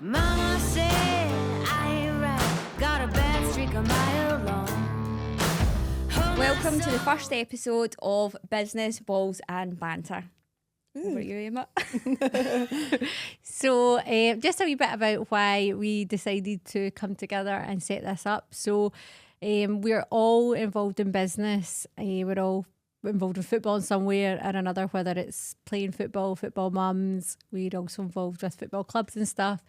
Mama said I ain't right, got a bad streak a mile long. Welcome to the first episode of Business, Balls and Banter. Over to you, Emma. So just a wee bit about why we decided to come together and set this up. So we're all involved in business. We're all involved in football in some way or another, whether it's playing football, football mums. We're also involved with football clubs and stuff.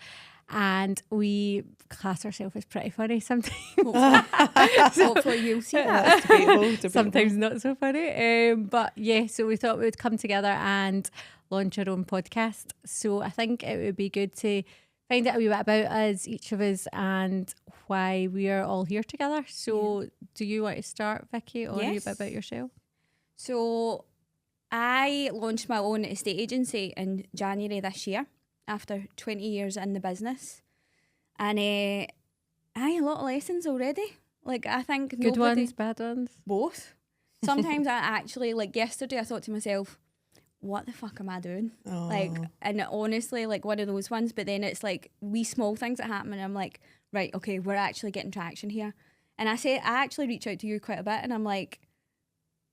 And we class ourselves as pretty funny sometimes. Hopefully you'll see that. Debatable. Sometimes not so funny. But yeah, so we thought we would come together and launch our own podcast. So I think it would be good to find out a wee bit about us, each of us, and why we are all here together. So do you want to start, Vikki, or a wee Yes. bit about yourself? So I launched my own estate agency in January this year after 20 years in the business. And I had a lot of lessons already. Like, I think Good ones, bad ones? both. Sometimes I actually, like yesterday, I thought to myself, what the fuck am I doing? Oh. Like, and honestly, like one of those ones, but then it's like wee small things that happen and I'm like, right, okay, we're actually getting traction here. And I actually reach out to you quite a bit and I'm like,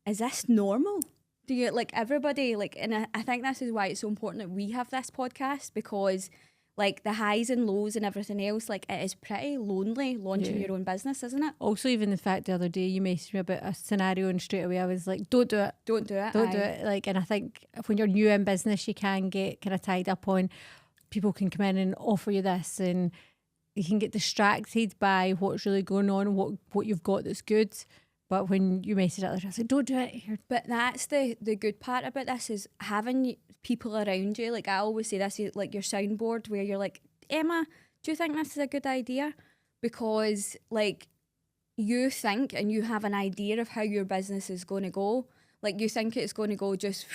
is this normal? Do you, like, everybody, like, and I think this is why it's so important that we have this podcast, because like the highs and lows and everything else, like it is pretty lonely launching your own business, isn't it? Also, even the fact the other day you messaged me about a scenario and straight away I was like, don't do it. Don't do it. Don't do it. Like, and I think when you're new in business, you can get kind of tied up on people can come in and offer you this, and you can get distracted by what's really going on, what you've got that's good. But when you message others, I was like, don't do it. But that's the good part about this, is having people around you. Like I always say this, like your soundboard, where you're like, Emma, do you think this is a good idea? Because like you think and you have an idea of how your business is going to go. Like you think it's going to go just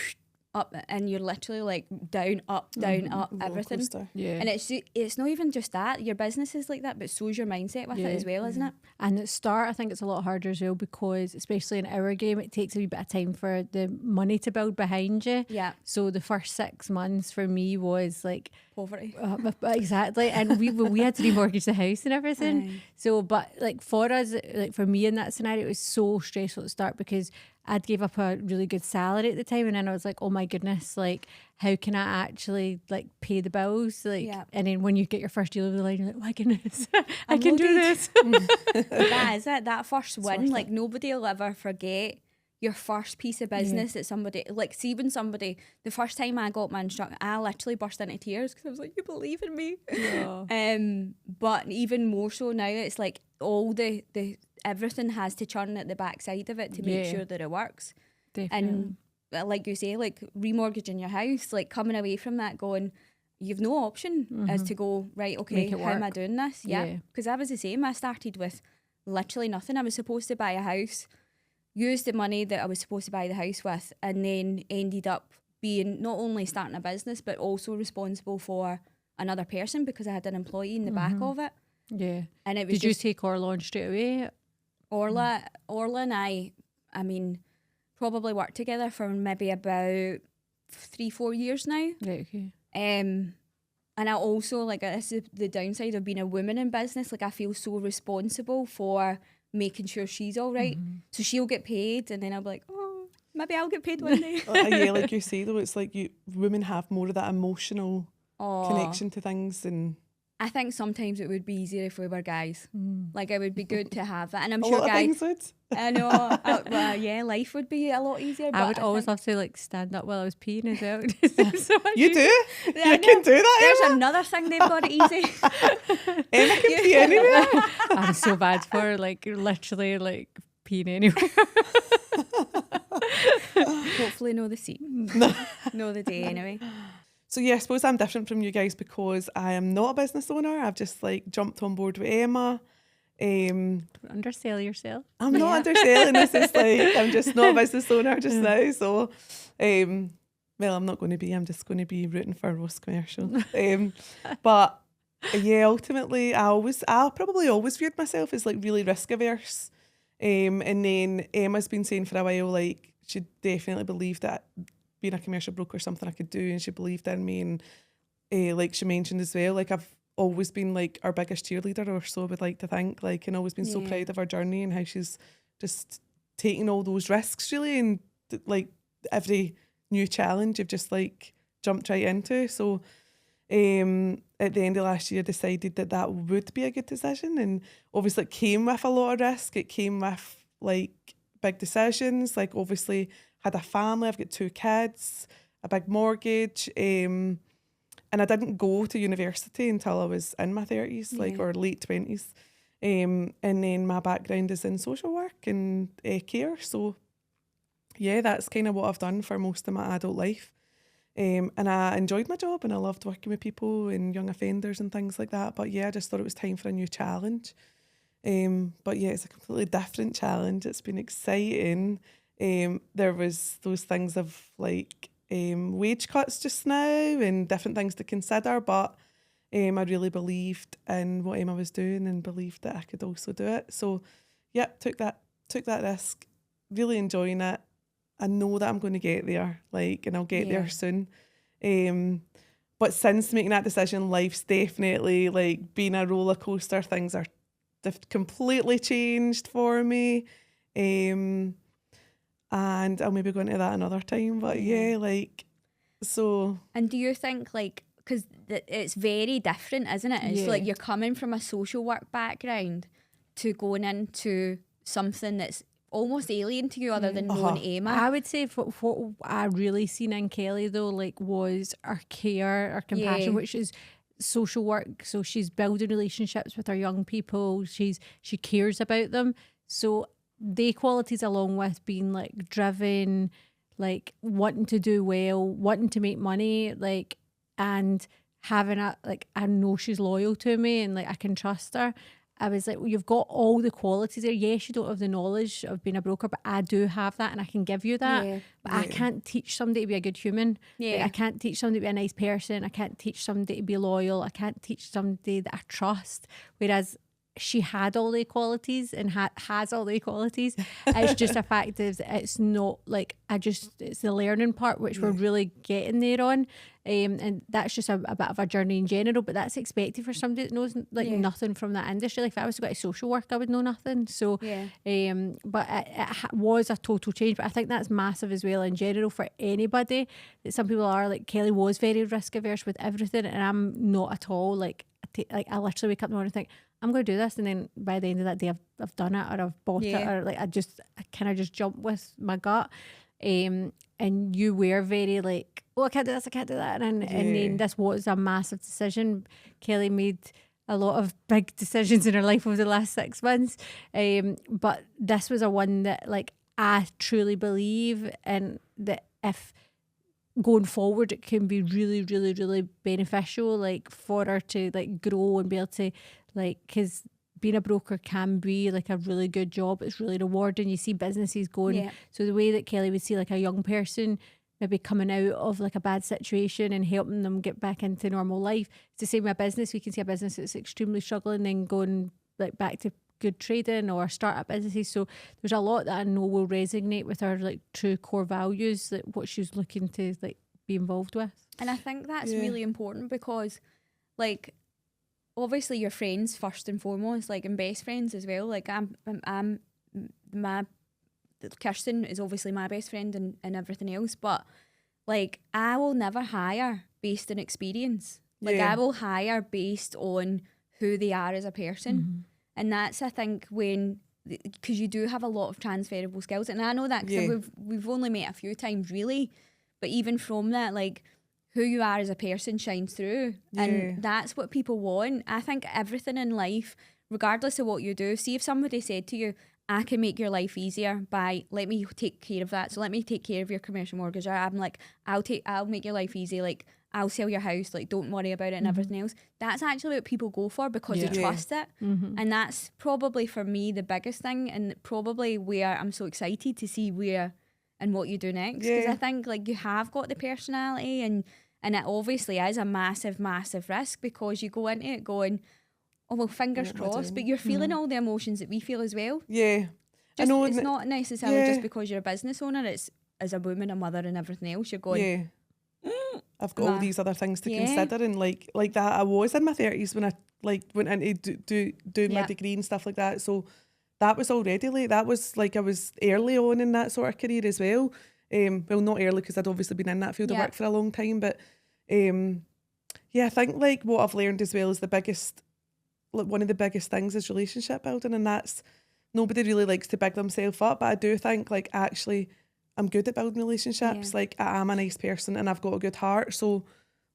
up, and you're literally like down, up, everything. Rollercoaster. Yeah. And it's not even just that. Your business is like that, but so's your mindset with it as well, isn't it? And at start, I think it's a lot harder as well, because especially in our game, it takes a wee bit of time for the money to build behind you. Yeah. So the first 6 months for me was like, Poverty. exactly. And we had to remortgage the house and everything. Aye. So, but like for us, like for me in that scenario, it was so stressful at the start, because I'd gave up a really good salary at the time, and then I was like, oh my goodness, like how can I actually like pay the bills? Like, and then when you get your first deal over the line, you're like, oh my goodness, I can do this. That is it. That first win, like nobody will ever forget your first piece of business that somebody, like, see when somebody, the first time I got my instructor, I literally burst into tears because I was like, you believe in me? Yeah. But even more so now, it's like all the everything has to churn at the backside of it to make sure that it works. Definitely. And like you say, like remortgaging your house, like coming away from that going, you've no option as to go, right, okay, Make it how am I work. doing this? Yeah. Because I was the same. I started with literally nothing. I was supposed to buy a house, used the money that I was supposed to buy the house with, and then ended up being not only starting a business, but also responsible for another person, because I had an employee in the back of it. Yeah. And it was Did you just take Orla on straight away? Orla and I mean, probably worked together for maybe about 3-4 years now. Right, okay. And I also, like, this is the downside of being a woman in business. Like, I feel so responsible for making sure she's all right. So she'll get paid, and then I'll be like, oh, maybe I'll get paid one day. Yeah, like you say though, it's like women have more of that emotional Oh, connection to things, and I think sometimes it would be easier if we were guys. Like, it would be good to have that. And I'm a sure lot of guys, things would. I know, well, yeah, life would be a lot easier. I but would always think- have to like stand up while I was peeing as well. So much You do? Yeah, I You can know. do that, There's Emma? another thing they've got it easy. Emma can pee anywhere. I'm so bad for like literally like peeing anywhere. Hopefully know the seat. Know the day anyway. So yeah, I suppose I'm different from you guys because I am not a business owner. I've just like jumped on board with Emma. Undersell yourself. I'm not underselling this. It's like I'm just not a business owner just now. So, well, I'm not going to be. I'm just going to be rooting for a roast commercial. But yeah, ultimately, I probably always viewed myself as like really risk averse. And then Emma's been saying for a while, like she definitely believed that being a commercial broker is something I could do, and she believed in me. And like she mentioned as well, like I've always been like our biggest cheerleader, or so I would like to think, like, and always been so Yeah. proud of her journey and how she's just taking all those risks really, and like every new challenge you've just like jumped right into. So at the end of last year decided that that would be a good decision, and obviously it came with a lot of risk. It came with like big decisions, like obviously had a family, I've got 2 kids, a big mortgage, and I didn't go to university until I was in my 30s, like, Yeah. or late 20s. And then my background is in social work and care. So yeah, that's kind of what I've done for most of my adult life. And I enjoyed my job and I loved working with people and young offenders and things like that. But yeah, I just thought it was time for a new challenge. But yeah, it's a completely different challenge. It's been exciting. There was those things of like wage cuts just now and different things to consider, but I really believed in what Emma was doing and believed that I could also do it. So yeah, took that risk, really enjoying it. I know that I'm going to get there, like, and I'll get there soon. But since making that decision, life's definitely like been a roller coaster. Things are completely changed for me. And I'll maybe go into that another time. But yeah, like, so. And do you think, like, because it's very different, isn't it? It's Yeah. like you're coming from a social work background to going into something that's almost alien to you other than knowing Emma. I would say what I really seen in Kelly though, like, was our care, our compassion, Yeah. which is social work. So she's building relationships with our young people. She cares about them. So they qualities, along with being like driven, like wanting to do well, wanting to make money, like, and having a, like, I know she's loyal to me and like I can trust her. I was like, well, you've got all the qualities there. Yes, you don't have the knowledge of being a broker, but I do have that and I can give you that. Yeah. But I can't teach somebody to be a good human. Like, Yeah. I can't teach somebody to be a nice person. I can't teach somebody to be loyal. I can't teach somebody that I trust. Whereas she had all the qualities and has all the qualities. It's just a fact of it's not like it's the learning part which we're really getting there on. And that's just a bit of a journey in general, but that's expected for somebody that knows like nothing from that industry. Like if I was to go to social work, I would know nothing. So, but it was a total change. But I think that's massive as well in general for anybody. That some people are like, Kelly was very risk averse with everything, and I'm not at all. Like I literally wake up in the morning and think, I'm going to do this, and then by the end of that day I've done it, or I've bought it, or like I kind of just jump with my gut. And you were very like, oh, I can't do this, I can't do that, and then this was a massive decision. Kelly made a lot of big decisions in her life over the last 6 months, but this was a one that like I truly believe in, that if going forward it can be really, really, really beneficial, like for her to like grow and be able to like, because being a broker can be like a really good job. It's really rewarding. You see businesses going. Yeah. So the way that Kelly would see like a young person maybe coming out of like a bad situation and helping them get back into normal life. It's the same with a business. We can see a business that's extremely struggling, then going like back to good trading or startup businesses. So there's a lot that I know will resonate with her like true core values, like what she's looking to like be involved with. And I think that's really important because, like, obviously your friends first and foremost, like, and best friends as well. Like Kirsten is obviously my best friend and everything else, but like I will never hire based on experience. Like I will hire based on who they are as a person. And that's, I think, when, because you do have a lot of transferable skills, and I know that because we've only met a few times really, but even from that, like, who you are as a person shines through, and that's what people want. I think everything in life, regardless of what you do, see if somebody said to you, I can make your life easier by, let me take care of that, so let me take care of your commercial mortgage, or I'm like, I'll make your life easy, like I'll sell your house, like don't worry about it and everything else. That's actually what people go for because they trust it. And that's probably for me the biggest thing, and probably where I'm so excited to see where and what you do next, because I think like you have got the personality, and it obviously is a massive, massive risk because you go into it going, oh well, fingers crossed, but you're feeling all the emotions that we feel as well. Yeah. I know it's not necessarily just because you're a business owner, it's as a woman, a mother and everything else, you're going, I've got all these other things to consider, and like that I was in my 30s when I like went into doing my degree and stuff like that. So that was already late. That was like I was early on in that sort of career as well. Well, not early because I'd obviously been in that field of work for a long time, but I think like what I've learned as well is one of the biggest things is relationship building, and that's nobody really likes to big themselves up, but I do think like actually I'm good at building relationships. Like I am a nice person and I've got a good heart, so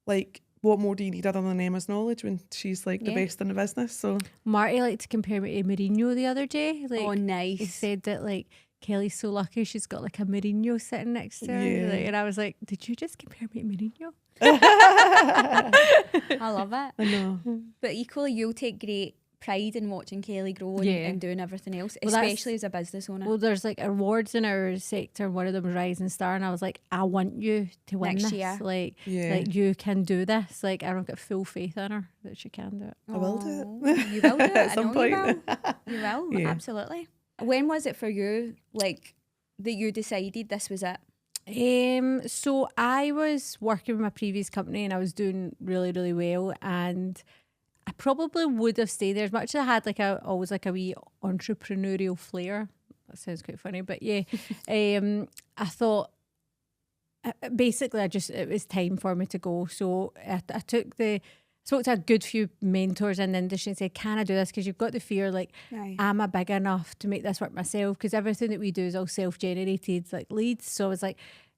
like what more do you need other than Emma's knowledge when she's like the best in the business? So Marty liked to compare me to Mourinho the other day. Like, oh, nice. He said that like Kelly's so lucky she's got like a Mourinho sitting next to her. Like, and I was like, did you just compare me to Mourinho? I love it. I know. But equally, you'll take great pride in watching Kelly grow and doing everything else, especially as a business owner. Well, there's like awards in our sector. One of them is Rising Star, and I was like, I want you to win Next this. year. Like you can do this. Like I've got full faith in her that she can do it. I will do it. You will do it. At some I know you point. will. You will, absolutely. When was it for you, like, that you decided this was it? So I was working with my previous company and I was doing really, really well, and I probably would have stayed there as much as I had always like a wee entrepreneurial flair. That sounds quite funny, but yeah. I thought basically it was time for me to go. So I spoke to a good few mentors in the industry and said, can I do this? Because you've got the fear, like, am I big enough to make this work myself? Because everything that we do is all self-generated, like leads. So I was like,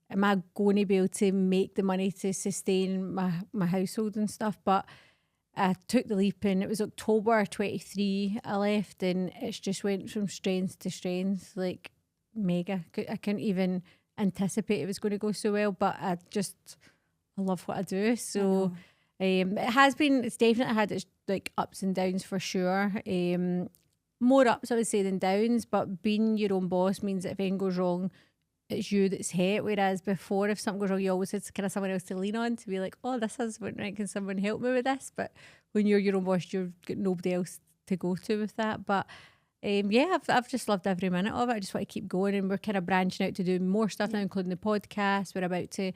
am I going to be able to make the money to sustain my household and stuff? But I took the leap, and it was October 23 I left, and it's just went from strength to strength, like mega. I couldn't even anticipate it was going to go so well, but I love what I do. So it's definitely had its like ups and downs for sure. More ups I would say than downs, but being your own boss means that if anything goes wrong, it's you that's hit. Whereas before, if something goes wrong, you always had kind of someone else to lean on to be like, oh, this has went right, can someone help me with this? But when you're your own boss, you've got nobody else to go to with that. But I've just loved every minute of it. I just want to keep going, and we're kind of branching out to do more stuff now, including the podcast. We're about to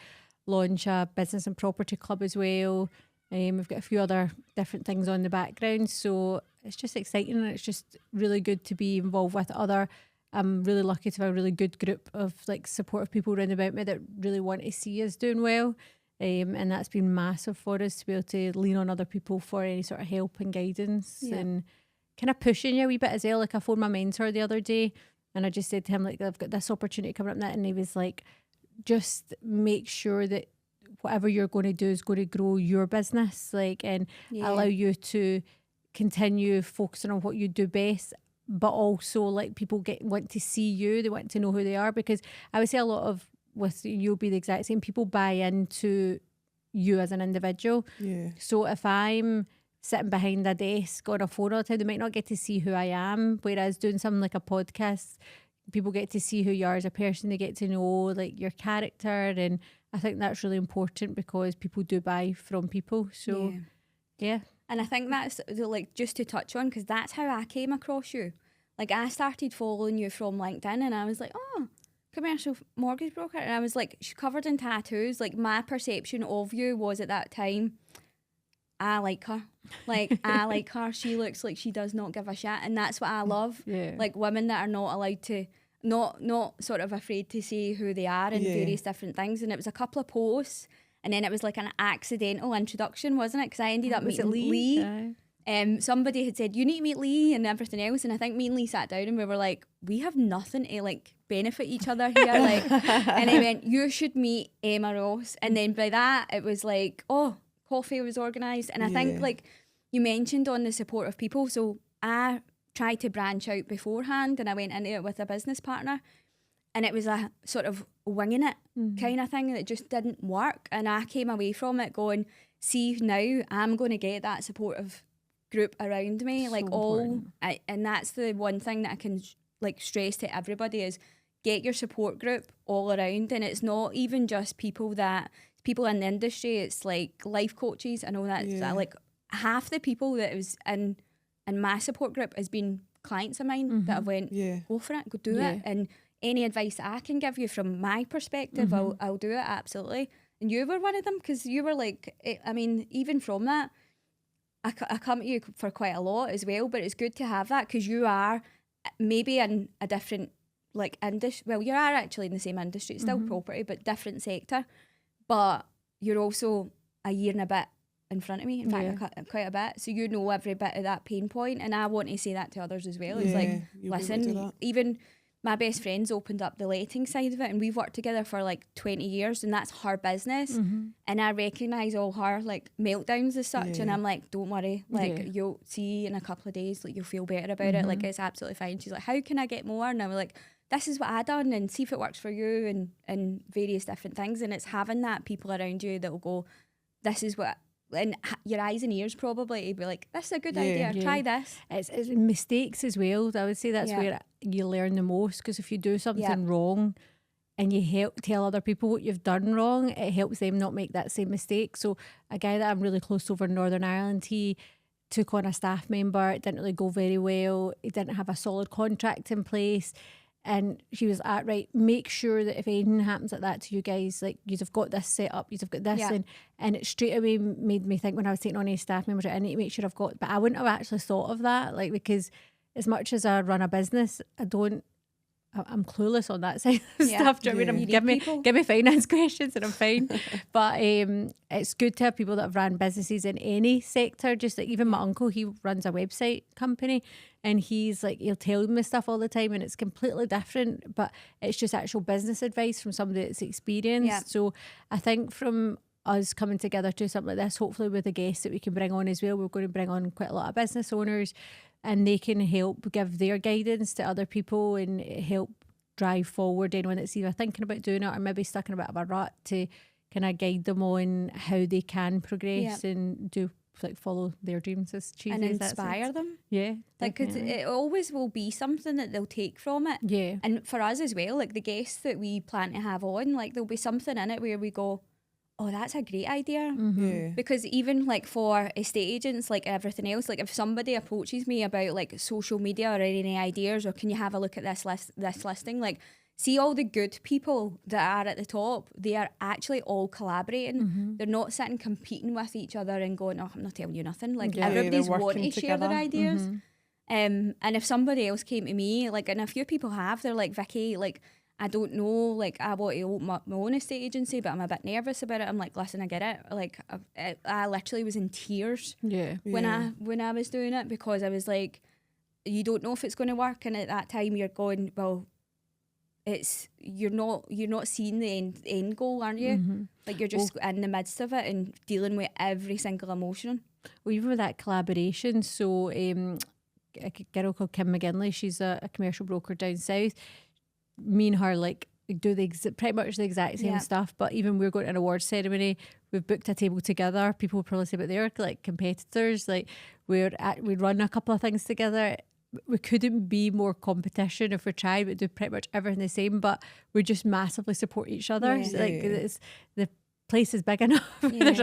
launch a business and property club as well. We've got a few other different things on the background, so it's just exciting, and it's just really good to be involved with I'm really lucky to have a really good group of like supportive people around about me that really want to see us doing well, and that's been massive for us to be able to lean on other people for any sort of help and guidance and kind of pushing you a wee bit as well. Like I phoned my mentor the other day and I just said to him, like, I've got this opportunity coming up, and he was like, just make sure that whatever you're going to do is going to grow your business, like, and allow you to continue focusing on what you do best, but also like people want to see you, they want to know who they are, because I would say a lot of with you'll be the exact same, people buy into you as an individual. So if I'm sitting behind a desk or a phone all the time, they might not get to see who I am, whereas doing something like a podcast, people get to see who you are as a person, they get to know like your character, and I think that's really important because people do buy from people. So yeah. And I think that's like just to touch on, because that's how I came across you. Like I started following you from LinkedIn, and I was like, oh, commercial mortgage broker, and I was like, she's covered in tattoos. Like my perception of you was at that time, I like her. Like I like her. She looks like she does not give a shit, and that's what I love. Like women that are not allowed to, not sort of afraid to say who they are and various different things. And it was a couple of posts. And then it was like an accidental introduction, wasn't it? Because I ended up meeting Lee. Somebody had said, you need to meet Lee and everything else. And I think me and Lee sat down and we were like, we have nothing to like benefit each other here. Like, and I went, you should meet Emma Ross. And then by that, it was like, oh, coffee was organised. And I think like you mentioned on the support of people. So I tried to branch out beforehand, and I went into it with a business partner. And it was a sort of winging it kind of thing that just didn't work. And I came away from it going, see, now I'm going to get that supportive group around me. So like and that's the one thing that I can like stress to everybody is get your support group all around. And it's not even just people in the industry, it's like life coaches. I know that's like half the people that was in my support group has been clients of mine that have went, go for it, go do it. And any advice that I can give you from my perspective, I'll do it, absolutely. and you were one of them, because you were like, I mean, even from that, I come to you for quite a lot as well, but it's good to have that, because you are maybe in a different like industry. Well, you are actually in the same industry, it's still property, but different sector. But you're also a year and a bit in front of me, in fact, quite a bit. So you know every bit of that pain point, and I want to say that to others as well. It's like, listen, even my best friend's opened up the letting side of it, and we've worked together for like 20 years, and that's her business. And I recognise all her like meltdowns as such, and I'm like, don't worry, like you'll see in a couple of days, like you'll feel better about it, like it's absolutely fine. She's like, how can I get more? And I'm like, this is what I done, and see if it works for you, and various different things. And it's having that people around you that will go, this is what, and your eyes and ears probably be like, this is a good idea, try this. It's mistakes as well. I would say that's where you learn the most, because if you do something wrong and you tell other people what you've done wrong, it helps them not make that same mistake. So a guy that I'm really close to over in Northern Ireland, he took on a staff member, it didn't really go very well, he didn't have a solid contract in place. And she was at, right, make sure that if anything happens like that to you guys, like, you've got this set up, you've got this. And it straight away made me think, when I was taking on any staff members, I need to make sure I've got, but I wouldn't have actually thought of that, like, because as much as I run a business, I'm clueless on that side of stuff. Do you know what I mean? Give me finance questions and I'm fine. But it's good to have people that have ran businesses in any sector. Just like even my uncle, he runs a website company, and he's like, he'll tell me stuff all the time, and it's completely different, but it's just actual business advice from somebody that's experienced. So I think from us coming together to something like this, hopefully with the guests that we can bring on as well, we're going to bring on quite a lot of business owners, and they can help give their guidance to other people and help drive forward anyone that's either thinking about doing it or maybe stuck in a bit of a rut, to kind of guide them on how they can progress and do, like, follow their dreams, as cheesy and as that inspire sounds. them. Like, because it always will be something that they'll take from it. And for us as well, like the guests that we plan to have on, like there'll be something in it where we go, oh, that's a great idea. Because even like for estate agents, like everything else, like if somebody approaches me about like social media or any ideas, or can you have a look at this listing, like, see all the good people that are at the top, they are actually all collaborating. They're not sitting competing with each other and going, oh, I'm not telling you nothing. Like everybody's wanting to share their ideas. And if somebody else came to me, like, and a few people have, they're like, Vikki, like, I don't know, like, I want to open up my own estate agency, but I'm a bit nervous about it. I'm like, listen, I get it. Like, I literally was in tears when I was doing it, because I was like, you don't know if it's going to work, and at that time you're going, well, you're not seeing the end goal, aren't you? Like, you're just in the midst of it and dealing with every single emotion. Well, even with that collaboration, so a girl called Kim McGinley, she's a commercial broker down south. Me and her like do pretty much the exact same stuff, but even we're going to an awards ceremony, we've booked a table together. People would probably say about they're like competitors, like we run a couple of things together. We couldn't be more competition if we tried. We do pretty much everything the same, but we just massively support each other. So, like, the place is big enough. There's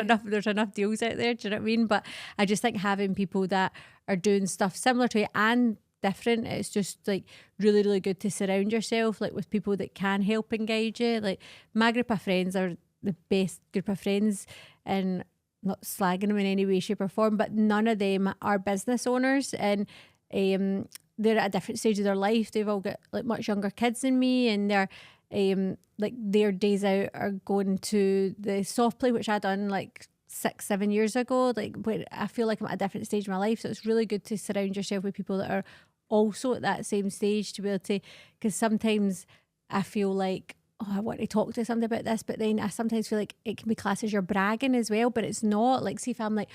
enough deals out there. Do you know what I mean? But I just think having people that are doing stuff similar to it and different, it's just like really, really good to surround yourself like with people that can help and guide you. Like, my group of friends are the best group of friends, and not slagging them in any way, shape or form, but none of them are business owners, and they're at a different stage of their life. They've all got like much younger kids than me, and they're like their days out are going to the soft play, which I done like 6-7 years ago. Like, where I feel like I'm at a different stage of my life, so it's really good to surround yourself with people that are also at that same stage, to be able to, because sometimes I feel like, oh, I want to talk to somebody about this, but then I sometimes feel like it can be classed as you're bragging as well, but it's not. Like, see if I'm like,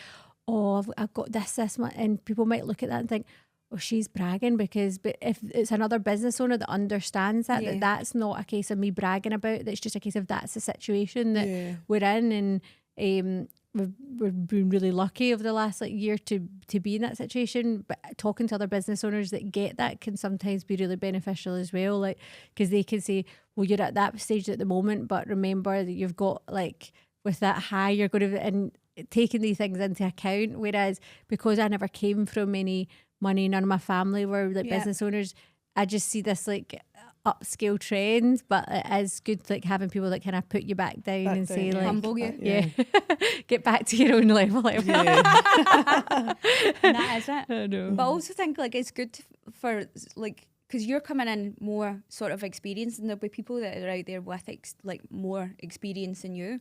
oh, I've got this much, and people might look at that and think, oh, she's bragging, but if it's another business owner that understands that, that's not a case of me bragging about, that's just a case of that's the situation that we're in, and we've been really lucky over the last like year to be in that situation. But talking to other business owners that get that can sometimes be really beneficial as well, like, because they can say, well, you're at that stage at the moment, but remember that you've got, like, with that high, you're going to, and taking these things into account. Whereas because I never came from any money, none of my family were like business owners, I just see this like upscale trend, but it is good like having people that kind of put you back down and say like humble you. yeah, get back to your own level. Yeah. And that is it. I know. But I also think like it's good for like, because you're coming in more sort of experienced, and there'll be people that are out there with like more experience than you.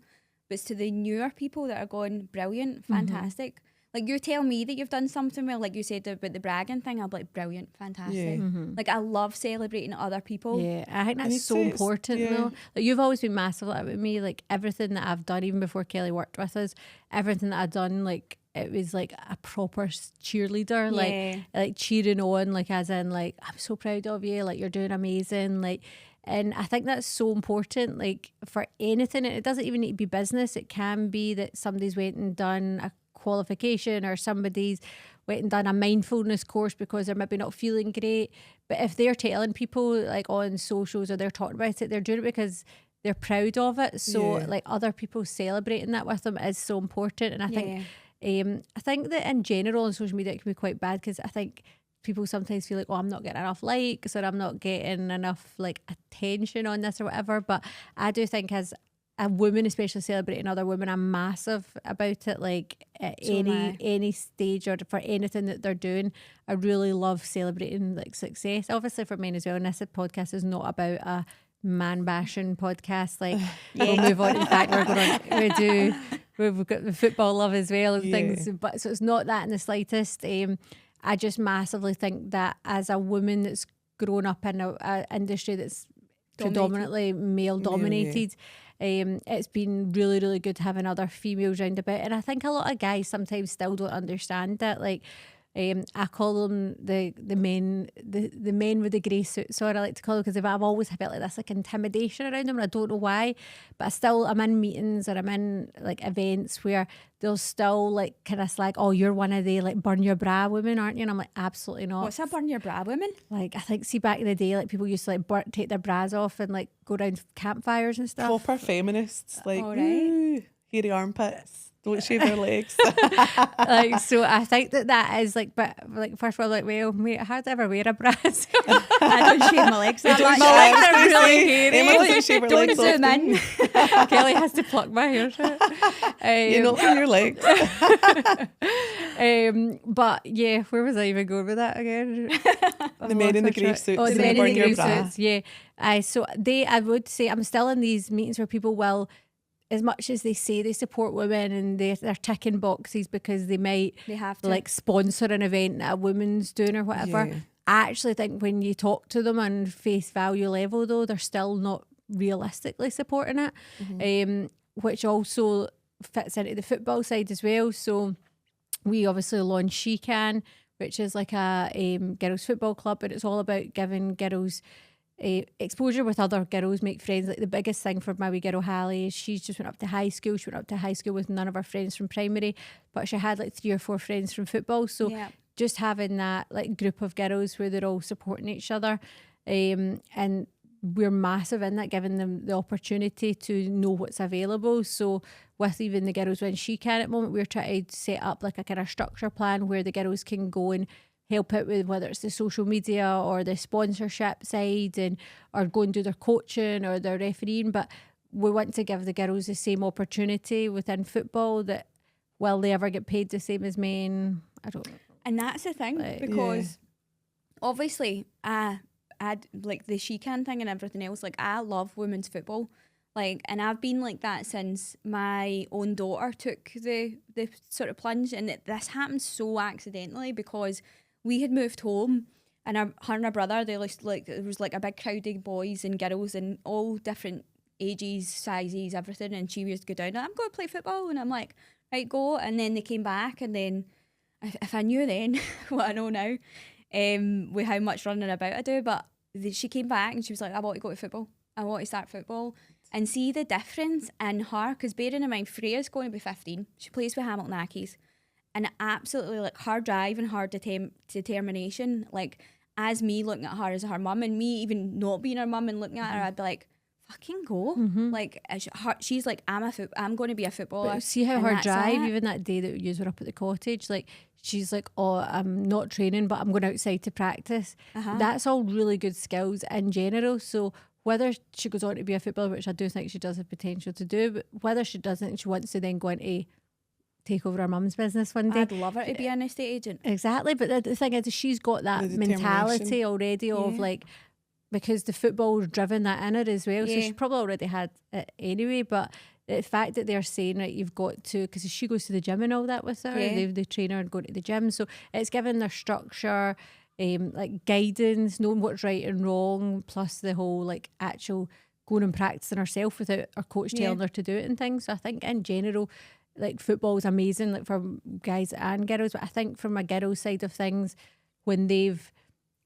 But it's to the newer people that are going, brilliant, fantastic. Like you tell me that you've done something well, like you said about the bragging thing, I'll be like, brilliant, fantastic. Yeah. Like I love celebrating other people. Yeah, I think And that's it's- so it's- important yeah. though. Like you've always been massive like that with me. Like everything that I've done, even before Kelly worked with us, everything that I've done, like it was like a proper cheerleader, like cheering on, like as in like I'm so proud of you, like you're doing amazing, like. And I think that's so important, like for anything. It doesn't even need to be business. It can be that somebody's went and done a qualification, or somebody's went and done a mindfulness course because they're maybe not feeling great. But if they're telling people like on socials or they're talking about it, they're doing it because they're proud of it. So like other people celebrating that with them is so important. And I think that in general on social media it can be quite bad, because I think people sometimes feel like, oh, I'm not getting enough likes, or I'm not getting enough like attention on this or whatever. But I do think as a woman, especially celebrating other women, I'm massive about it. Like at So am I. any stage or for anything that they're doing, I really love celebrating like success. Obviously for men as well. And this podcast is not about a man bashing podcast. Like we'll move on. In fact, we've got the football love as well and things. But so it's not that in the slightest. I just massively think that as a woman that's grown up in a industry that's predominantly male dominated, it's been really, really good having other females round about. And I think a lot of guys sometimes still don't understand that. Like I call them the men with the grey suits, or I like to call them, because I've always felt like this like intimidation around them, and I don't know why. But I'm in meetings or I'm in like events where they'll still like kind of slag, oh, you're one of the like burn your bra women, aren't you? And I'm like, absolutely not. What's that, burn your bra women? Like I think, see, back in the day, like people used to like take their bras off and like go around campfires and stuff. Proper feminists, like All right. ooh, hairy armpits, don't shave your legs. Like, so I think that is like, but like first of all, like, well, mate, how'd I ever wear a bra? I don't shave my legs that much. My legs are really hairy. Emma doesn't shave her Don't legs zoom often. in. Kelly has to pluck my hair out. You're not on your legs. But yeah, where was I even going with that again? The men in the grey suits Oh, and the the men in burn the your grey bra. suits. Yeah. I would say I'm still in these meetings where people will, as much as they say they support women and they're ticking boxes because they might They have to. like sponsor an event that a woman's doing or whatever. Yeah. I actually think when you talk to them on face value level though, they're still not realistically supporting it, which also fits into the football side as well. So we obviously launched She Can, which is like a girls football club, and it's all about giving girls exposure with other girls, make friends. Like the biggest thing for my wee girl Hallie is she's just went up to high school. She went up to high school with none of her friends from primary, but she had like 3 or 4 friends from football. So Yeah. just having that like group of girls where they're all supporting each other, and we're massive in that, giving them the opportunity to know what's available. So with even the girls when She Can at the moment, we're trying to set up like a kind of structure plan where the girls can go and help out with whether it's the social media or the sponsorship side, and or go and do their coaching or their refereeing. But we want to give the girls the same opportunity within football, that will they ever get paid the same as men? I don't know. And that's the thing, Like, because obviously I like the She Can thing and everything else. Like I love women's football, like, and I've been like that since my own daughter took the sort of plunge. And this happened so accidentally because we had moved home, and her and her brother, they like there was like a big crowd of boys and girls and all different ages, sizes, everything. And she used to go down, I'm going to play football, and I'm like, right, go. And then they came back, and then if I knew then what I know now, with how much running about I do, but she came back and she was like, I want to go to football. I want to start football. And see the difference in her, because bearing in mind, Freya's going to be 15. She plays with Hamilton Accies. And absolutely, like, her drive and her determination, like, as me looking at her as her mum, and me even not being her mum and looking at her, I'd be like, fucking go. Like she's like, I'm going to be a footballer. But see how and her that's drive, it. even that day that you were up at the cottage, like she's like, oh, I'm not training, but I'm going outside to practice. That's all really good skills in general. So whether she goes on to be a footballer, which I do think she does have potential to do, but whether she doesn't, and she wants to then go into take over her mum's business one day. I'd love her to be an estate agent. Exactly, but the thing is, she's got that The mentality determination. already of Yeah. like, because the football's driven that in her as well. So Yeah. she probably already had it anyway. But the fact that they're saying, right, you've got to, because she goes to the gym and all that with her, Yeah. they train her and go to the gym. So it's given their structure, like guidance, knowing what's right and wrong, plus the whole like actual going and practicing herself without her coach Yeah. telling her to do it and things. So I think in general, like football is amazing, like for guys and girls. But I think from a girls' side of things, when they've,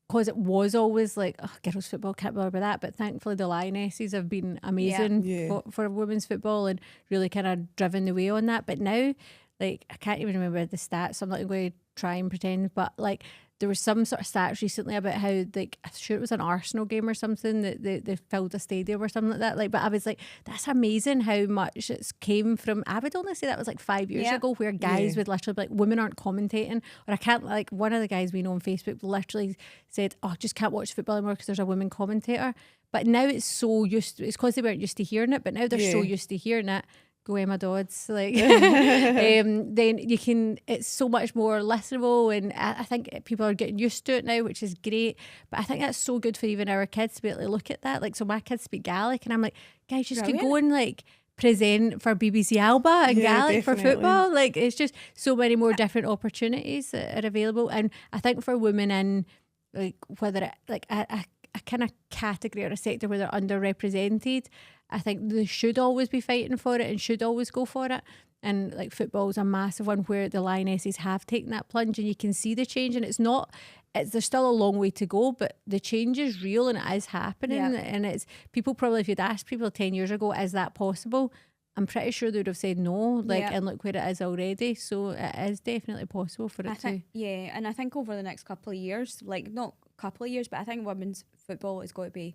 because it was always like, oh, girls' football, can't bother with that. But thankfully, the Lionesses have been amazing Yeah. for women's football and really kind of driven the way on that. But now, like, I can't even remember the stats, so I'm not going to try and pretend. But like, there was some sort of stats recently about how, like, I'm sure it was an Arsenal game or something that they filled a stadium or something like that. Like, but I was like, that's amazing how much it's came from. I would only say that was like 5 years Yeah. ago, where guys Yeah. would literally be like, women aren't commentating, or I can't, like, one of the guys we know on Facebook literally said, oh, I just can't watch football anymore because there's a woman commentator. But now it's so used to, it's because they weren't used to hearing it, but now they're so Yeah. used to hearing it. Go Emma Dodds, like then you can, it's so much more listenable, and I think people are getting used to it now, which is great. But I think that's so good for even our kids to be able to look at that. Like, so my kids speak Gaelic, and I'm like, guys, you just could go and like present for BBC Alba and Yeah, Gaelic for definitely. football. Like, it's just so many more different opportunities that are available. And I think for women in, like, whether it, like a kind of category or a sector where they're underrepresented, I think they should always be fighting for it and should always go for it. And like, football's a massive one where the Lionesses have taken that plunge, and you can see the change. And there's still a long way to go, but the change is real and it is happening. Yeah. And it's, people probably, if you'd asked people 10 years ago, is that possible? I'm pretty sure they would have said no, like, Yeah. and look where it is already. So it is definitely possible for it I to. think, yeah, and I think over the next couple of years, like not couple of years, but I think women's football is going to be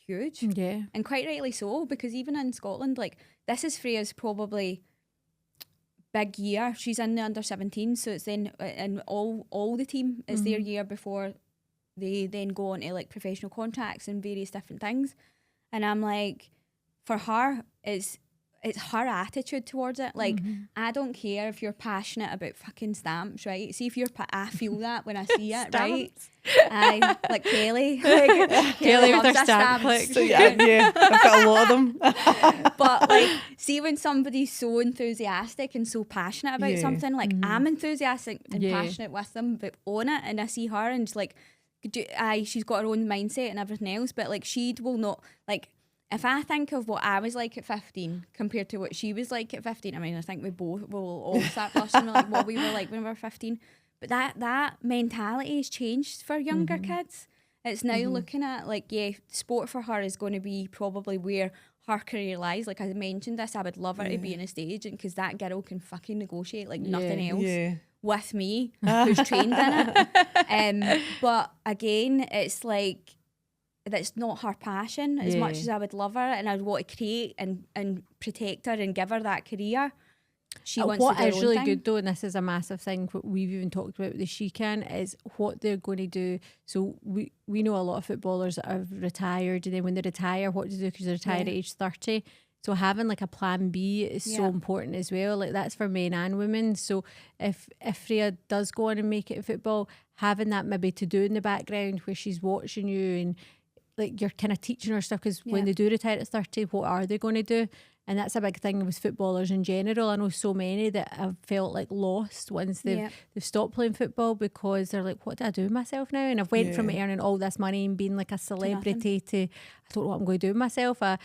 huge, Yeah. and quite rightly so, because even in Scotland, like, this is Freya's probably big year. She's in the under-17, so it's then and all the team, it's their year before they then go on to like professional contracts and various different things. And I'm like, for her, it's her attitude towards it. Like, I don't care if you're passionate about fucking stamps, right? See, if you're, I feel that when I see it, right? I like Kelly, like, Kelly with loves her stamp stamps. clicks. So yeah, I've got a lot of them. But like, see, when somebody's so enthusiastic and so passionate about Yeah. something, like I'm enthusiastic and Yeah. passionate with them, but on it, and I see her, and it's like, she's got her own mindset and everything else, but like, she will not, like, if I think of what I was like at 15 compared to what she was like at 15, I mean, I think we both will all start blushing like what we were like when we were 15. But that mentality has changed for younger kids. It's now looking at, like, yeah, sport for her is going to be probably where her career lies. Like, I mentioned this, I would love her to be in a stage agent, because that girl can fucking negotiate like nothing else Yeah. with me, who's trained in it. But again, it's like, that's not her passion as much Yeah. as I would love her and I'd want to create and protect her and give her that career. She wants what to do her is own really thing. good though, and this is a massive thing, what we've even talked about with the She Can, is what they're going to do. So we know a lot of footballers that have retired, and then when they retire, what to do, because they retire at age 30. So having like a plan B is so important as well. Like, that's for men and women. So if Freya does go on and make it in football, having that maybe to do in the background where she's watching you, and like, you're kind of teaching her stuff, because when they do retire at 30, what are they going to do? And that's a big thing with footballers in general. I know so many that have felt like lost once they've stopped playing football, because they're like, what do I do with myself now? And I've went from earning all this money and being like a celebrity to I don't know what I'm going to do with myself. I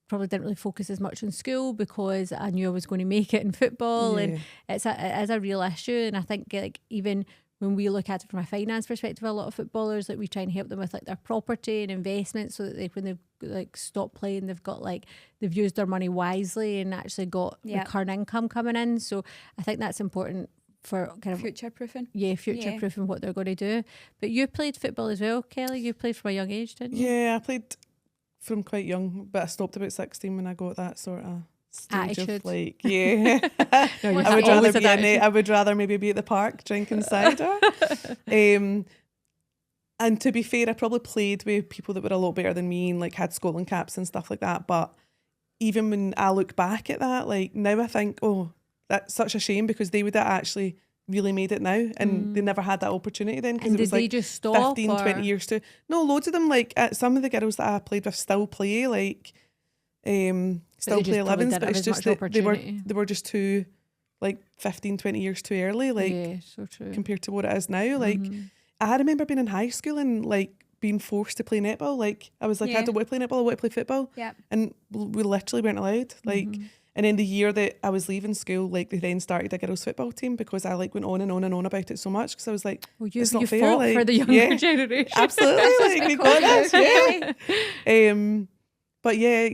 probably didn't really focus as much on school because I knew I was going to make it in football. And it is a real issue. And I think, like, even when we look at it from a finance perspective, a lot of footballers, like, we try and help them with like their property and investments, so that when they've like stopped playing, they've got like, they've used their money wisely and actually got recurring income coming in. So I think that's important for kind of future proofing. Future proofing what they're going to do. But you played football as well, Kelly. You played from a young age, didn't you? Yeah, I played from quite young, but I stopped about 16 when I got that sort of stage Attitude. of like, yeah. No, you I have would always rather had be attitude. I would rather maybe be at the park drinking cider. And to be fair, I probably played with people that were a lot better than me and like had Scotland caps and stuff like that. But even when I look back at that, like now I think, oh, that's such a shame because they would have actually really made it now and they never had that opportunity then because And it was did they like just stop 15, or? 20 years to... No, loads of them, like some of the girls that I played with still play, like still they just play probably 11s, didn't but have it's as just much that opportunity. they were just too, like 15, 20 years too early, like Yeah, so true. compared to what it is now. Like I remember being in high school and like being forced to play netball. Like I was like, I don't want to play netball, I want to play football. Yeah. And we literally weren't allowed. Like, and then the year that I was leaving school, like they then started a girls' football team because I like went on and on and on about it so much because I was like, Well, it's you not fair. fought like, for the younger yeah, generation. absolutely. Like, we got this, yeah. But yeah,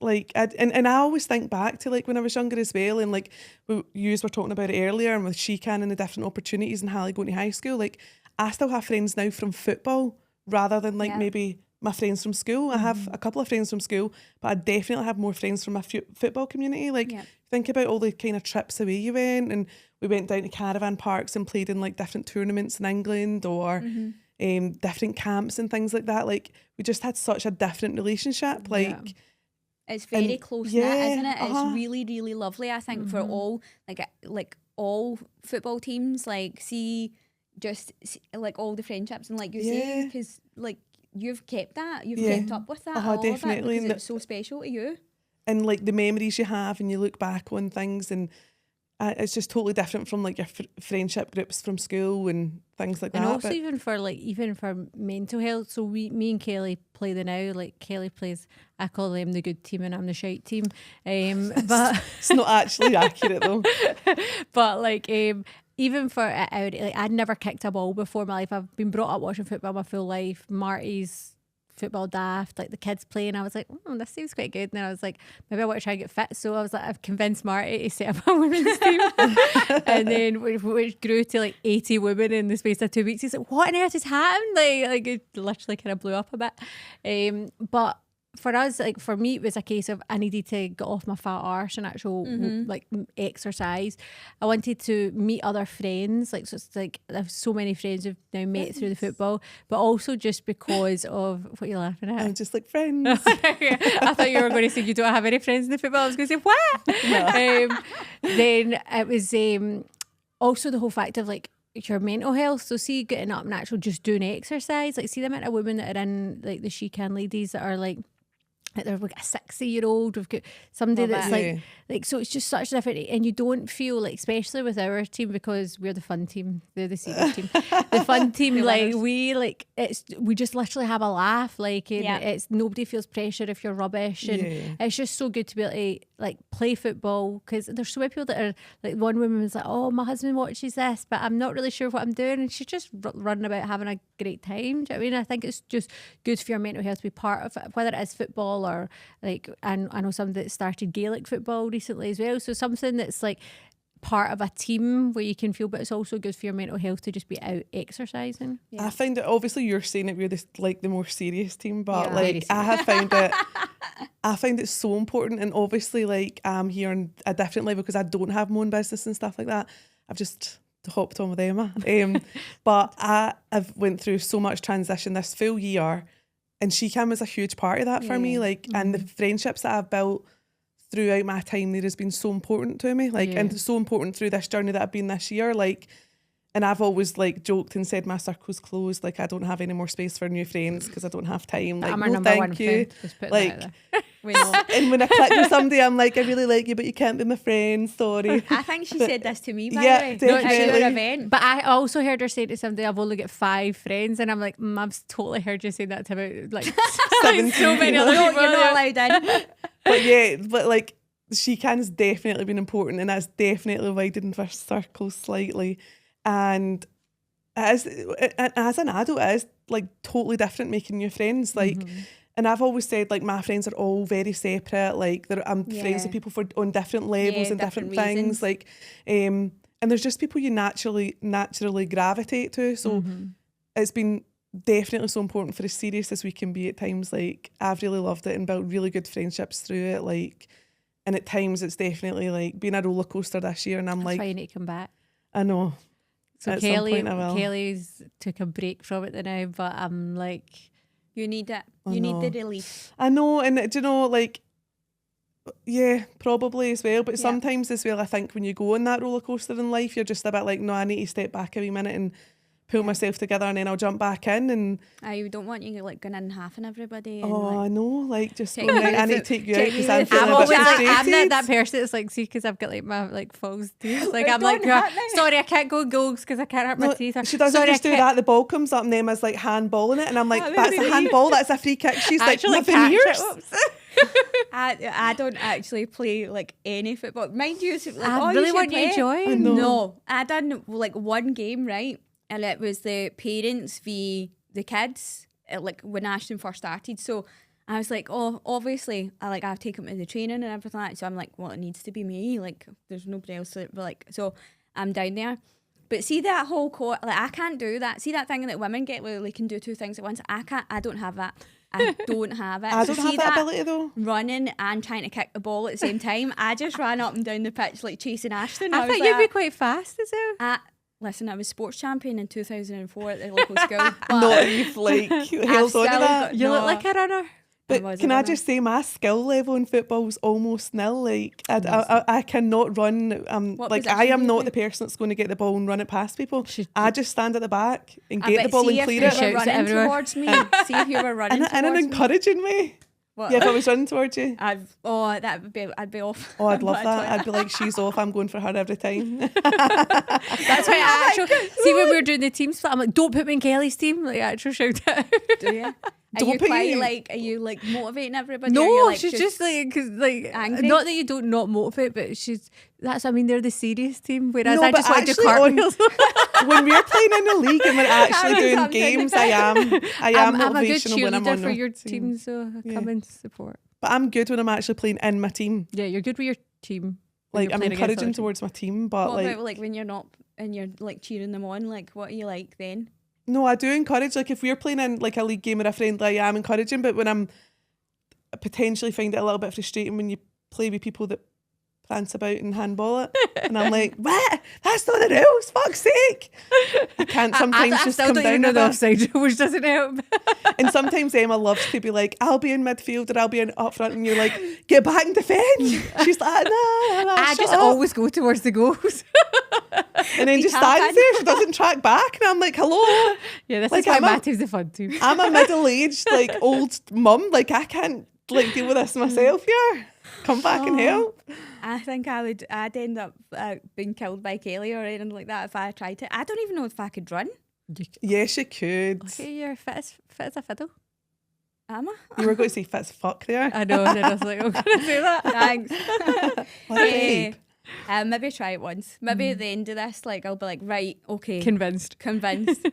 like, and I always think back to like when I was younger as well, and like you were talking about it earlier, and with Shecan and the different opportunities and how like going to high school, like I still have friends now from football rather than like maybe my friends from school. I have a couple of friends from school, but I definitely have more friends from my football community. Like think about all the kind of trips away you went, and we went down to caravan parks and played in like different tournaments in England or different camps and things like that. Like we just had such a different relationship. Like it's very close knit, isn't it? It's really, really lovely. I think for all like all football teams, like like all the friendships and like you say, because like you've kept that, you've kept up with that, all definitely, of it because it's so special to you. And like the memories you have, and you look back on things, and it's just totally different from like your friendship groups from school and things like that. And also even for mental health. So me and Kelly play the now. Like Kelly plays, I call them the good team and I'm the shite team. But it's not actually accurate though. But like even for like I'd never kicked a ball before in my life. I've been brought up watching football my full life. Marty's football daft, like the kids playing. I was like, oh, this seems quite good. And then I was like, maybe I want to try and get fit. So I was like, I've convinced Marty to set up a women's team. And then which grew to like 80 women in the space of 2 weeks. He's like, what on earth has happened? Like it literally kind of blew up a bit. But for us, like for me, it was a case of I needed to get off my fat arse and actual like exercise. I wanted to meet other friends. Like so, it's like I have so many friends who've now met through the football, but also just because of what you're laughing at. I'm just like friends. I thought you were going to say you don't have any friends in the football. I was going to say what? No. Then it was also the whole fact of like your mental health. So see getting up and actual just doing exercise. Like see the amount of women that are in like the Shecan ladies that are like they're like a 60-year-old. We've got somebody that's like so it's just such a different, and you don't feel like, especially with our team, because we're the fun team, they're the serious team. The fun team, like we just literally have a laugh, like and it's nobody feels pressure if you're rubbish, and it's just so good to be able to like play football, because there's so many people that are like, one woman was like, oh, my husband watches this but I'm not really sure what I'm doing, and she's just running about having a great time. Do you know what I mean? I think it's just good for your mental health to be part of it, whether it is football or like, and I know somebody that started Gaelic football recently as well, so something that's like part of a team where you can feel, but it's also good for your mental health to just be out exercising. I find that obviously you're saying that we're this like the more serious team, but like I have found it I find it so important, and obviously like I'm here on a different level because I don't have my own business and stuff like that. I've just hopped on with Emma, but I've went through so much transition this full year, and Shecan was a huge part of that for me, like and the friendships that I've built throughout my time there has been so important to me, like and so important through this journey that I've been this year, like, and I've always like joked and said my circle's closed, like I don't have any more space for new friends because I don't have time, like, I'm our no number one thank you, friend. like We know. and when I click with somebody I'm like, I really like you but you can't be my friend, sorry. I think she said this to me, by Yeah, the way, definitely. at your event. But I also heard her say to somebody, I've only got 5 friends, and I'm like, I've totally heard you say that to about like 17 so many people. other No, people. you're not allowed in. But yeah, but like Shecan's definitely been important, and that's definitely widened our circle slightly. And as an adult, it is like totally different making new friends. Like, and I've always said like my friends are all very separate. Like I'm friends with people on different levels and different things. reasons. Like, and there's just people you naturally gravitate to. So it's been definitely so important for as serious as we can be at times. Like, I've really loved it and built really good friendships through it. Like, and at times it's definitely like been a roller coaster this year, and I'm That's like, why you need to come back. I know. So At some point I will. Kelly's took a break from it now, but I'm like, You need it. I You need know. the relief. I know, and do you know, like, yeah, probably as well. But Yeah. sometimes as well, I think when you go on that roller coaster in life, you're just a bit like, no, I need to step back a wee minute and pull myself together, and then I'll jump back in. And I don't want you like going in half and everybody. And, oh, like, I know, like just Take going, me right, I to- need to take you out take because me I'm to- feeling I'm a always bit like, I'm frustrated. that person that's like, see, because I've got like my like false teeth. Like, I'm Don't like, hurt me. sorry, I can't go goals because I can't hurt my No, teeth. Or, she doesn't sorry, just I do can't- that. The ball comes up and Emma's like handballing it, and I'm like, That that's would a be me. handball. That's a free kick. She's like, Actually nothing catch yours. it. Whoops. I don't actually play like any football. Mind you, like, I really want you to join. I know. No, I done like one game, right? And it was the parents v the kids, like when Ashton first started. So I was like, oh, obviously, I've taken them to the training and everything like that. So I'm like, well, it needs to be me. Like, there's nobody else. So I'm down there. But see that whole court, like I can't do that. See that thing that women get where they can do two things at once. I can't. I don't have that. I don't have it. I So don't see have that ability though. running and trying to kick the ball at the same time. I just ran up and down the pitch like chasing Ashton. I was thought you'd be like, quite fast as well. listen, I was sports champion in 2004 at the local school. But Not you've like held on to still that. got- You look No. like a runner. But was a can I runner. just say my skill level in football is almost nil. Like I cannot run. What Like position I do am you not play? the person that's going to get the ball and run it past people. Should- I just stand at the back and I get the bet ball see and if clear you it. Shouts were at running everyone. towards me. See if you were running In an towards me. encouraging way. What? Yeah, if I was running towards you. that would be. I'd be off. Oh, I'd love But that. I'd be like, she's off. I'm going for her every time. That's why I actually see when we were doing the team split. I'm like, don't put me in Kelly's team. Like, actual shout out. Do you? Are Don't you put quite you- like? Are you like motivating everybody? or No, you're, like, she's just like, cause like, angry? not that you don't not motivate, but she's. That's what I mean. They're the serious team, whereas No, I but just want to do actually on- cartwheels. When we're playing in the league and we're actually was doing something. games, I am I'm a good motivational when I'm cheerleader on for the your team. team, so I come in to support. But I'm good when I'm actually playing in my team. Yeah, you're good with your team. when Like you're I'm playing against other encouraging teams. towards my team, but What like about like when you're not and you're like cheering them on? Like, what are you like then? no, I do encourage. Like if we're playing in like a league game or a friendly, I am encouraging. But when I potentially find it a little bit frustrating when you play with people that prance about and handball it, and I'm like, what? That's not the rules. Fuck's sake! I can't sometimes I just still come don't down even know with the it. offside rule, which doesn't help. And sometimes Emma loves to be like, I'll be in midfield or I'll be in up front, and you're like, get back and defend. She's like, nah, I shut just up. always go towards the goals. And then Be just tapping. stands there. She doesn't track back, and I'm like, hello. Yeah, this Like, is why I'm my a- team's the fun team. I'm a middle-aged, like old mum. Like I can't like deal with this myself here. Come back and help. I think I'd end up being killed by Kelly or anything like that if I tried to. I don't even know if I could run. Yes, you could. Okay, you're fit as a fiddle. Am I? You were going to say fit as fuck there. I know, and then I was like, I'm gonna say that. Thanks. What a babe. Maybe try it once. Maybe at the end of this, like I'll be like, right, okay, Convinced. convinced.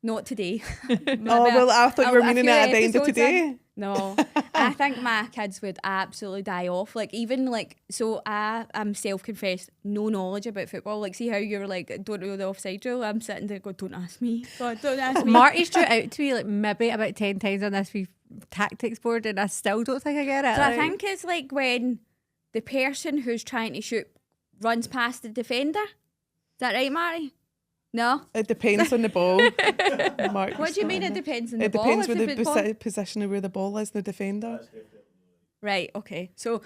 Not today. Oh well, I thought you were a meaning few it at the end of episodes today. in. No, I think my kids would absolutely die off. Like even like, so I am self-confessed, no knowledge about football. Like see how you're like, don't know the offside rule. I'm sitting there going, don't ask me. God, don't ask me. Marty's drew out to me like maybe about 10 times on this wee tactics board, and I still don't think I get it. So I Like, think it's like when the person who's trying to shoot runs past the defender. Is that right, Marty? No? It depends on the ball. Mark, What do you mean it depends on the It ball? depends If where the ball- position of where the ball is, the defender. Right, okay. So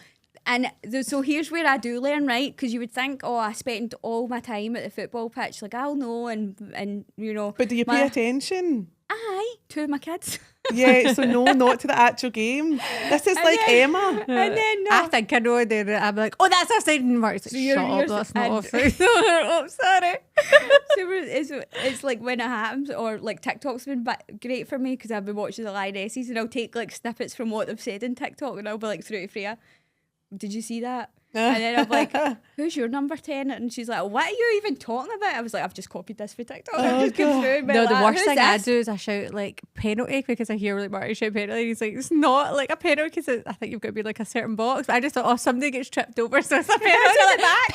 so here's where I do learn, right? Because you would think, oh, I spent all my time at the football pitch, like I'll know, and you know. But do you pay attention? Aye, two of my kids. Yeah, so no, not to the actual game. This is like then- Emma. And then I think I know, and then I'm like, oh, that's offside. And Marty's like, So you're- shut up, you're- that's not and- offside. Oh, sorry. so it's like when it happens, or like TikTok's been great for me because I've been watching the Lionesses and I'll take like snippets from what they've said in TikTok and I'll be like through to Freya, did you see that? And then I'm like, who's your number 10? And she's like, what are you even talking about? I was like, I've just copied this for TikTok. Oh, I've just come God. through and been No, the like, worst "Who's thing I this?" do is I shout like penalty because I hear like Marty shout penalty. He's like, it's not like a penalty because I think you've got to be like a certain box. But I just thought, oh, somebody gets tripped over, so it's a penalty. It's Like, back.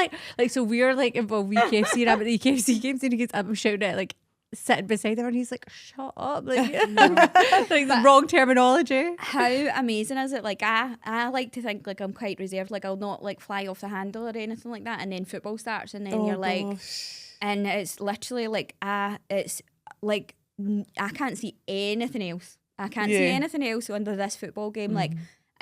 penalty! Like so we're like involved with EKFC and I'm at the EKFC games and he gets I'm shouting at like sitting beside her and he's like, shut up. Like, like the wrong terminology. How amazing is it? Like I like to think like I'm quite reserved. Like I'll not like fly off the handle or anything like that. And then football starts and then you're like, and it's literally like, it's like, I can't see anything else. I can't see anything else under this football game. Like,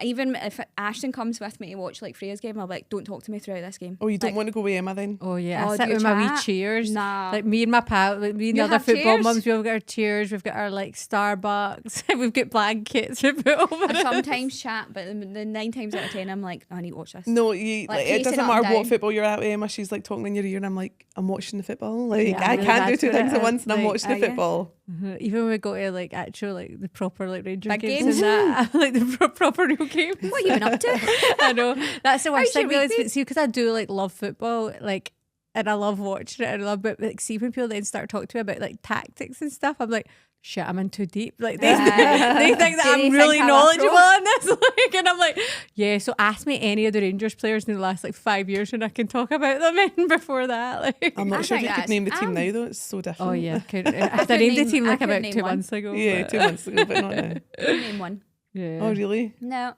even if Ashton comes with me to watch like Freya's game, I'll be like, don't talk to me throughout this game. Oh, you don't like, want to go with Emma then? Oh yeah, I Oh, sit do you with my wee chat? cheers. Nah. Like me and my pal, like me and the You other have football cheers? mums, we've got our cheers, we've got our like Starbucks, we've got blankets we put over I it. sometimes chat, but the 9 times out of 10, I'm like, I need to watch this. No, you, Like, like, it pacing doesn't it up matter and what down. football you're at with Emma. She's like talking in your ear and I'm like, I'm watching the football. Like, Yeah, I really, can't do that's two what it things at is. once and I'm Like, watching the yeah. football. even when we go to like actual like the proper like Rangers Big games games? and that, like the proper real games. What you been up to? I know that's the worst How's your thing. week Really, been? see, because I do like love football, like, and I love watching it. And I love it. Like, see when people then start talking to me about like tactics and stuff, I'm like, shit, I'm in too deep. Like they, they think that Do they I'm really think I'm a knowledgeable pro? on this. Like, and I'm like, yeah. So ask me any of the Rangers players in the last like 5 years, and I can talk about them. And before that, like, I'm I not sure if think you could that's- name the team now though. It's so different. oh yeah, I named the team I like could about name 2 one. months ago. Yeah, but- 2 months ago, but not now. Name one. Yeah. Oh, really? No.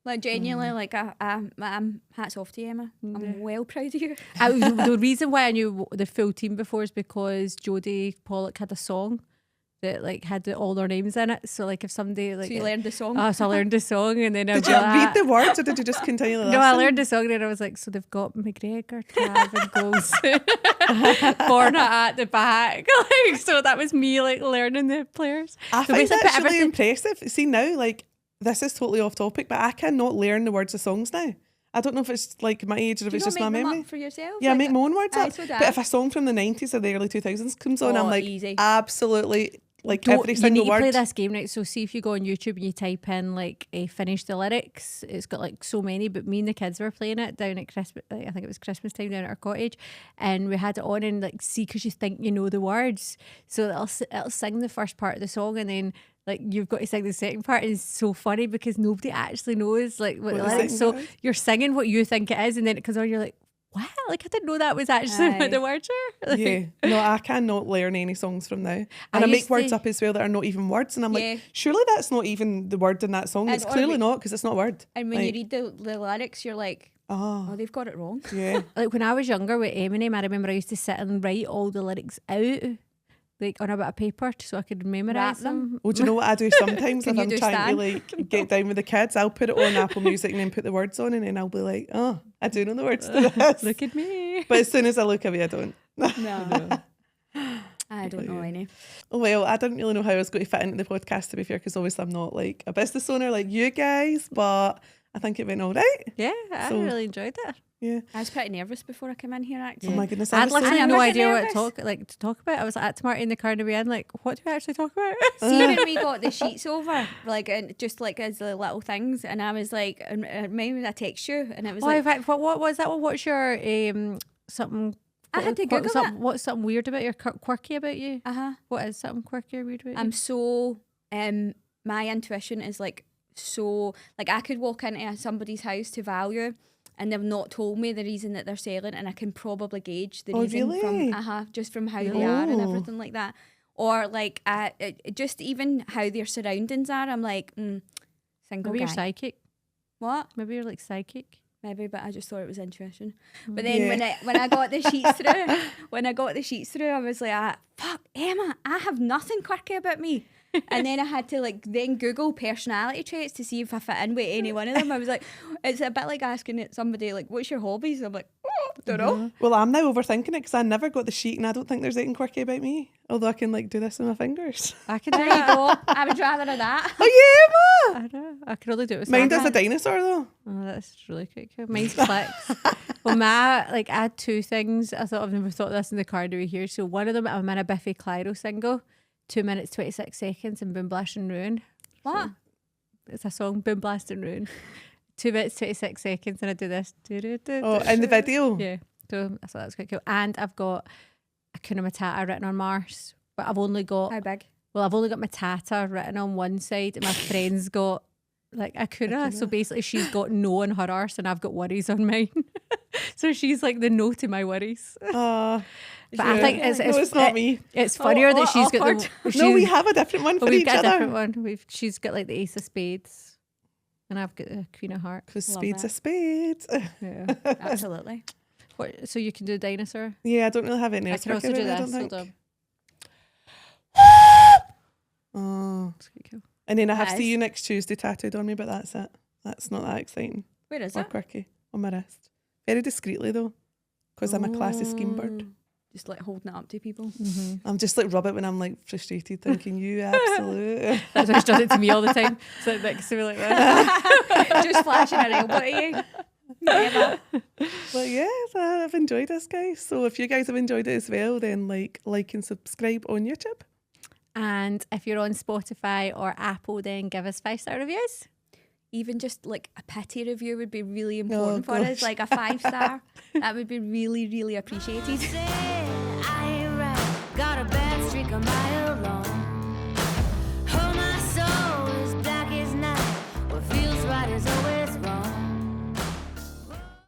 Like genuinely, like I'm hats off to you, Emma. I'm well proud of you. The reason why I knew the full team before is because Jodie Pollock had a song that like had all their names in it. So like if somebody like So you learned the song. oh, so I learned the song and then I Did you read the words or did you just continue to listen? No, I learned the song and then I was like, so they've got McGregor, Cav and Goals, Borna at the back. Like, so that was me like learning the players. I So find basically that put actually everything- impressive. See now, like, this is totally off topic, but I cannot learn the words of songs now. I don't know if it's like my age or if Do you it's not just make my them memory. up for yourself? Yeah, I Like, make my own words aye, up. so do But I. if a song from the 90s or the early 2000s comes on, I'm Oh, like, easy. absolutely, like Don't- every you single need word. to play this game right. So see if you go on YouTube and you type in like finish the lyrics, it's got like so many. But me and the kids were playing it down at Christmas. Like, I think it was Christmas time down at our cottage, and we had it on and like see because you think you know the words, so it'll sing the first part of the song and then like you've got to sing the second part. And it's so funny because nobody actually knows like what the the lyrics. second So part is? you're singing what you think it is, and then it comes on. You're like, what? Like I didn't know that was actually Aye. what the words are. Like, Yeah, no, I cannot learn any songs from now. And I I make used words to- up as well that are not even words. And I'm Yeah. like, surely that's not even the word in that song. And It's or clearly we- not because it's not a word. And when you Like, read the lyrics, you're like, oh, oh, they've got it wrong. yeah. Like when I was younger with Eminem, I remember I used to sit and write all the lyrics out, like on a bit of paper, so I could memorize Rap them? them. Well, do you know what I do sometimes Can if you I'm do trying Stan? to like get down with the kids? I'll put it on Apple Music and then put the words on, and then I'll be like, oh, I do know the words to this. Look at me. But as soon as I look away, I don't. No. I don't know any. Well, I didn't really know how I was going to fit into the podcast, to be fair, because obviously I'm not like a business owner like you guys, but I think it went all right. Yeah, I So- really enjoyed it. Yeah. I was pretty nervous before I came in here, Oh actually. my goodness. I had was like so no never idea get what nervous. to talk about. I was at Marty in the car and we in like, what do we actually talk about? See when we got the sheets over, like, and just like as the little things, and I was like, and maybe I text you, and it was Oh, like, in fact, what was that? What's your something? I had to Google it. What's something weird about you, quirky about you? uh-huh. What is something quirky or weird about you? I'm so, my intuition is like so, like I could walk into somebody's house to value and they've not told me the reason that they're selling, and I can probably gauge the Oh, reason really? from, just from how they are and Oh. everything like that. Or like, just even how their surroundings are, I'm like, single Maybe guy. you're psychic. What? Maybe you're like psychic. Maybe, but I just thought it was intuition. But then Yeah. when I got the sheets through, I was like, fuck, Emma, I have nothing quirky about me. And then I had to like then Google personality traits to see if I fit in with any one of them. I was like, it's a bit like asking somebody like, what's your hobbies? I'm like, don't know. Well, I'm now overthinking it because I never got the sheet and I don't think there's anything quirky about me. Although I can like do this with my fingers. I can do There you that. go. I would rather have that. Oh yeah, Emma! I know. I can only do it with Mine Santa. does a dinosaur though. Oh, that's really quick. Mine's clicks. Well, I had two things. I thought I've never thought of this in the car do we hear. So one of them, I'm in a Biffy Clyro single, 2 minutes 26 seconds, and Boom Blast and Ruin. What? It's a song, Boom Blast and Ruin. 2 minutes 26 seconds, and I do this. Oh, in the video. Yeah. So I thought that was quite cool. And I've got Hakuna Matata written on Mars, but I've only got How big? I've only got Matata written on one side, and my friend's got like Akuna. So basically, she's got no on her arse, and I've got worries on mine. So she's like the no to my worries. But I think it's not me. It's funnier that she's got awkward. the. No, we have a different one for we've each got a other. different one. She's got like the Ace of Spades, and I've got the Queen of Hearts. Because Love spades that. are spades. Yeah. Absolutely. What, so you can do dinosaur. Yeah, I don't really have any I else. can also do this. Hold on. Oh. That's quite cool. And then I have That See is- You Next Tuesday tattooed on me, but that's it. That's not that exciting Where is or it? quirky on my wrist. Very discreetly though, because I'm a classy scheme bird. Oh. Just like holding it up to people. I'm just like rub it when I'm like frustrated, thinking you absolute. That's why she does it to me all the time. So next to me like that. Just flashing her elbow at you. Never. But yeah, so I've enjoyed this, guys. So if you guys have enjoyed it as well, then like and subscribe on YouTube. And if you're on Spotify or Apple, then give us 5-star reviews. Even just like a pity review would be really important for us, gosh. like a 5-star. That would be really, really appreciated. Say